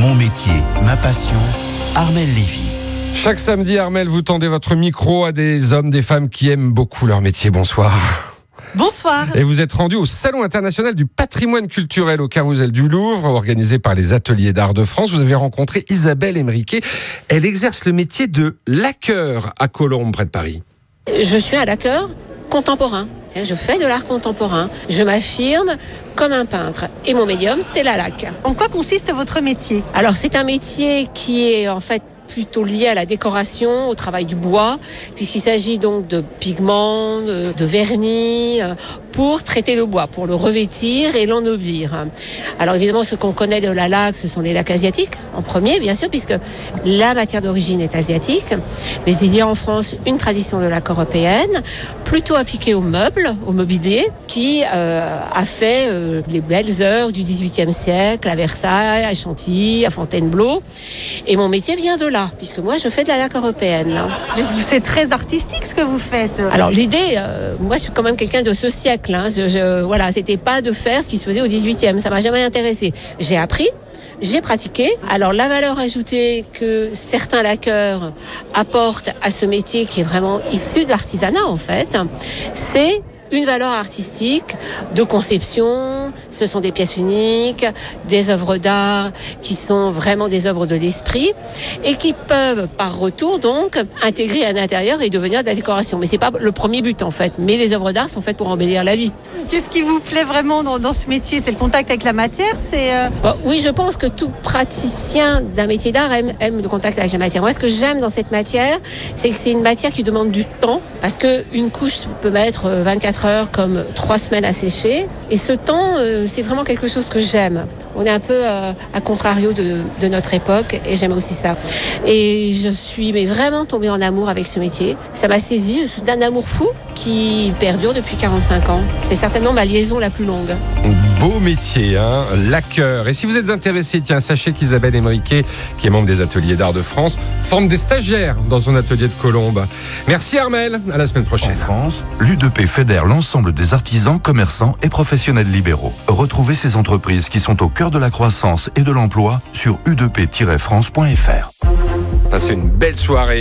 Mon métier, ma passion, Armelle Lévy. Chaque samedi, Armelle, vous tendez votre micro à des hommes, des femmes qui aiment beaucoup leur métier. Bonsoir. Bonsoir. Et vous êtes rendu au Salon international du patrimoine culturel au Carrousel du Louvre, organisé par les Ateliers d'Art de France. Vous avez rencontré Isabelle Emeriquet. Elle exerce le métier de laqueur à Colombes, près de Paris. Je suis un laqueur contemporain. Je fais de l'art contemporain. Je m'affirme comme un peintre. Et mon médium, c'est la laque. En quoi consiste votre métier ? Alors, c'est un métier qui est en fait plutôt lié à la décoration, au travail du bois, puisqu'il s'agit donc de pigments, de vernis, pour traiter le bois, pour le revêtir et l'ennoblir. Alors évidemment, ce qu'on connaît de la laque, ce sont les laques asiatiques, en premier bien sûr, puisque la matière d'origine est asiatique, mais il y a en France une tradition de laque européenne, plutôt appliquée aux meubles, au mobilier, qui a fait les belles heures du XVIIIe siècle, à Versailles, à Chantilly, à Fontainebleau, et mon métier vient de là, puisque moi je fais de la laque européenne. Mais c'est très artistique ce que vous faites. Alors l'idée, moi je suis quand même quelqu'un de ce siècle. Voilà, c'était pas de faire ce qui se faisait au 18e, ça m'a jamais intéressé. J'ai appris, j'ai pratiqué. Alors la valeur ajoutée que certains laqueurs apportent à ce métier qui est vraiment issu de l'artisanat en fait, c'est une valeur artistique de conception. Ce sont des pièces uniques, des œuvres d'art qui sont vraiment des œuvres de l'esprit et qui peuvent par retour donc intégrer à l'intérieur et devenir de la décoration. Mais c'est pas le premier but en fait. Mais les œuvres d'art sont faites pour embellir la vie. Qu'est-ce qui vous plaît vraiment dans ce métier ? C'est le contact avec la matière ? Oui, je pense que tout praticien d'un métier d'art aime le contact avec la matière. Moi, ce que j'aime dans cette matière, c'est que c'est une matière qui demande du temps parce qu'une couche peut mettre 24 heures comme 3 semaines à sécher. Et ce temps, c'est vraiment quelque chose que j'aime. On est un peu à contrario de notre époque et j'aime aussi ça. Et je suis vraiment tombée en amour avec ce métier. Ça m'a saisi, je suis d'un amour fou qui perdure depuis 45 ans. C'est certainement ma liaison la plus longue. Beau métier, hein, laqueur. Et si vous êtes intéressé, tiens, sachez qu'Isabelle Emeriquet, qui est membre des Ateliers d'Art de France, forme des stagiaires dans son atelier de Colombes. Merci Armelle, à la semaine prochaine. En France, l'U2P fédère l'ensemble des artisans, commerçants et professionnels libéraux. Retrouvez ces entreprises qui sont au cœur de la croissance et de l'emploi sur u2p-france.fr. Passez une belle soirée.